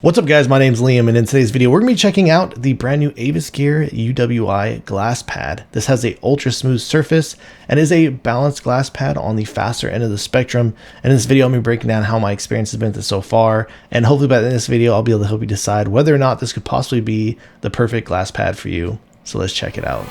What's up guys, my name's Liam and in today's video we're going to be checking out the brand new AvusGear UWI glass pad. This has a ultra smooth surface and is a balanced glass pad on the faster end of the spectrum. And in this video I'm going to be breaking down how my experience has been with this so far, and hopefully by the end of this video I'll be able to help you decide whether or not this could possibly be the perfect glass pad for you. So let's check it out.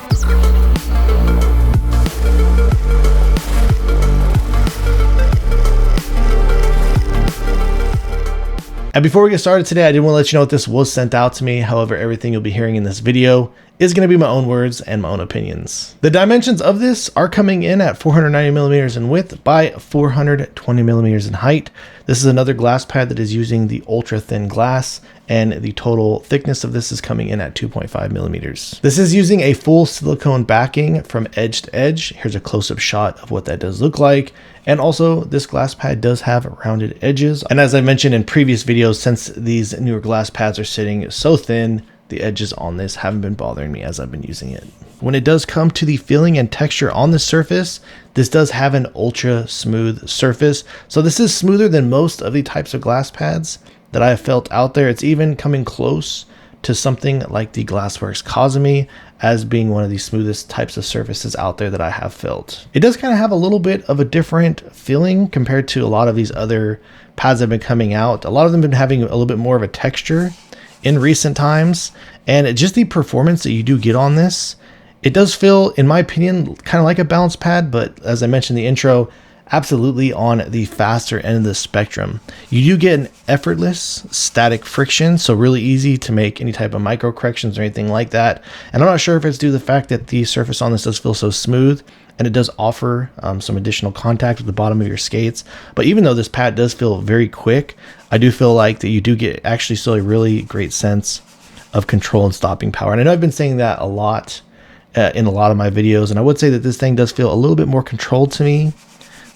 And before we get started today, I did want to let you know that this was sent out to me. However, everything you'll be hearing in this video is going to be my own words and my own opinions. The dimensions of this are coming in at 490 millimeters in width by 420 millimeters in height. This is another glass pad that is using the ultra thin glass, and the total thickness of this is coming in at 2.5 millimeters. This is using a full silicone backing from edge to edge. Here's a close-up shot of what that does look like. And also this glass pad does have rounded edges. And as I mentioned in previous videos, since these newer glass pads are sitting so thin, the edges on this haven't been bothering me as I've been using it. When it does come to the feeling and texture on the surface, this does have an ultra smooth surface. So this is smoother than most of the types of glass pads that I have felt out there. It's even coming close to something like the Glassworks Kazemi as being one of the smoothest types of surfaces out there that I have felt. It does kind of have a little bit of a different feeling compared to a lot of these other pads that have been coming out. A lot of them have been having a little bit more of a texture in recent times, and just the performance that you do get on this, it does feel, in my opinion, kind of like a balance pad, but as I mentioned in the intro, absolutely on the faster end of the spectrum. You do get an effortless static friction, so really easy to make any type of micro corrections or anything like that. And I'm not sure if it's due to the fact that the surface on this does feel so smooth, and it does offer some additional contact with the bottom of your skates. But even though this pad does feel very quick, I do feel like that you do get actually still a really great sense of control and stopping power. And I know I've been saying that a lot in a lot of my videos, and I would say that this thing does feel a little bit more controlled to me.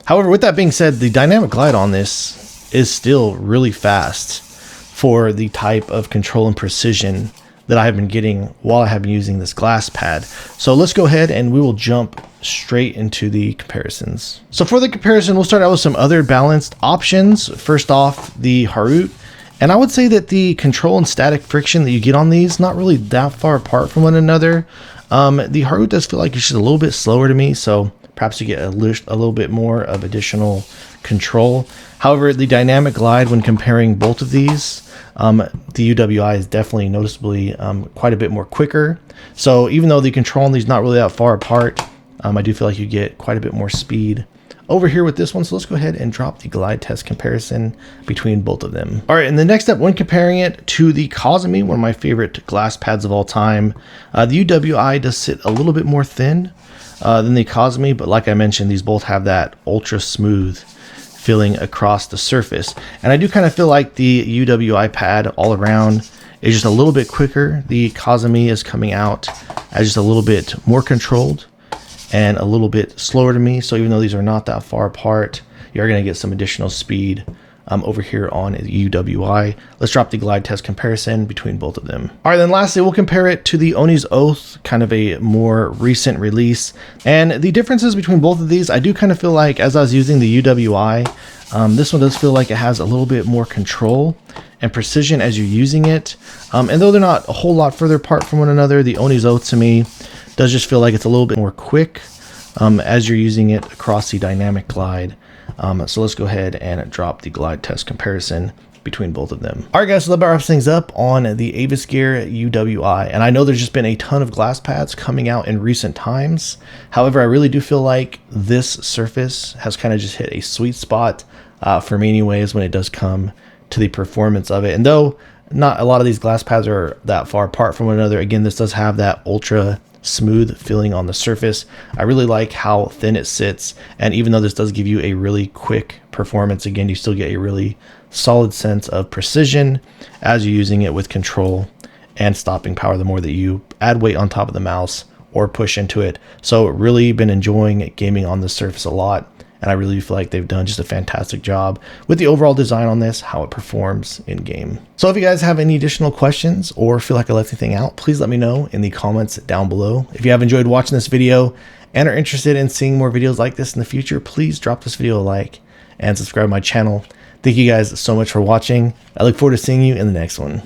However, with that being said, the dynamic glide on this is still really fast for the type of control and precision that I have been getting while I have been using this glass pad. So let's go ahead and we will jump straight into the comparisons. So for the comparison, we'll start out with some other balanced options. First off, the Harut. And I would say that the control and static friction that you get on these, not really that far apart from one another. The Harut does feel like it's just a little bit slower to me, so perhaps you get a little bit more of additional control. However, the dynamic glide, when comparing both of these, the UWI is definitely noticeably quite a bit more quicker. So even though the control on these not really that far apart, I do feel like you get quite a bit more speed over here with this one. So let's go ahead and drop the glide test comparison between both of them. All right, and the next step when comparing it to the Kazemi, one of my favorite glass pads of all time, the UWI does sit a little bit more thin than the Kazemi, but like I mentioned, these both have that ultra smooth feeling across the surface. And I do kind of feel like the UWI pad all around is just a little bit quicker. The Kazemi is coming out as just a little bit more controlled and a little bit slower to me. So even though these are not that far apart, you're going to get some additional speed over here on the UWI. Let's drop the glide test comparison between both of them. All right, then lastly, we'll compare it to the Oni's Oath, kind of a more recent release. And the differences between both of these, I do kind of feel like as I was using the UWI, this one does feel like it has a little bit more control and precision as you're using it. And though they're not a whole lot further apart from one another, the Oni's Oath to me does just feel like it's a little bit more quick as you're using it across the dynamic glide. So let's go ahead and drop the glide test comparison between both of them. All right, guys, so that about wraps things up on the AvusGear UWI. And I know there's just been a ton of glass pads coming out in recent times. However, I really do feel like this surface has kind of just hit a sweet spot for me anyways when it does come to the performance of it. And though not a lot of these glass pads are that far apart from one another, again, this does have that ultra smooth feeling on the surface. I really like how thin it sits, and even though this does give you a really quick performance, again, you still get a really solid sense of precision as you're using it with control and stopping power the more that you add weight on top of the mouse or push into it. So really been enjoying gaming on this surface a lot, and I really feel like they've done just a fantastic job with the overall design on this, how it performs in game. So if you guys have any additional questions or feel like I left anything out, please let me know in the comments down below. If you have enjoyed watching this video and are interested in seeing more videos like this in the future, please drop this video a like and subscribe to my channel. Thank you guys so much for watching. I look forward to seeing you in the next one.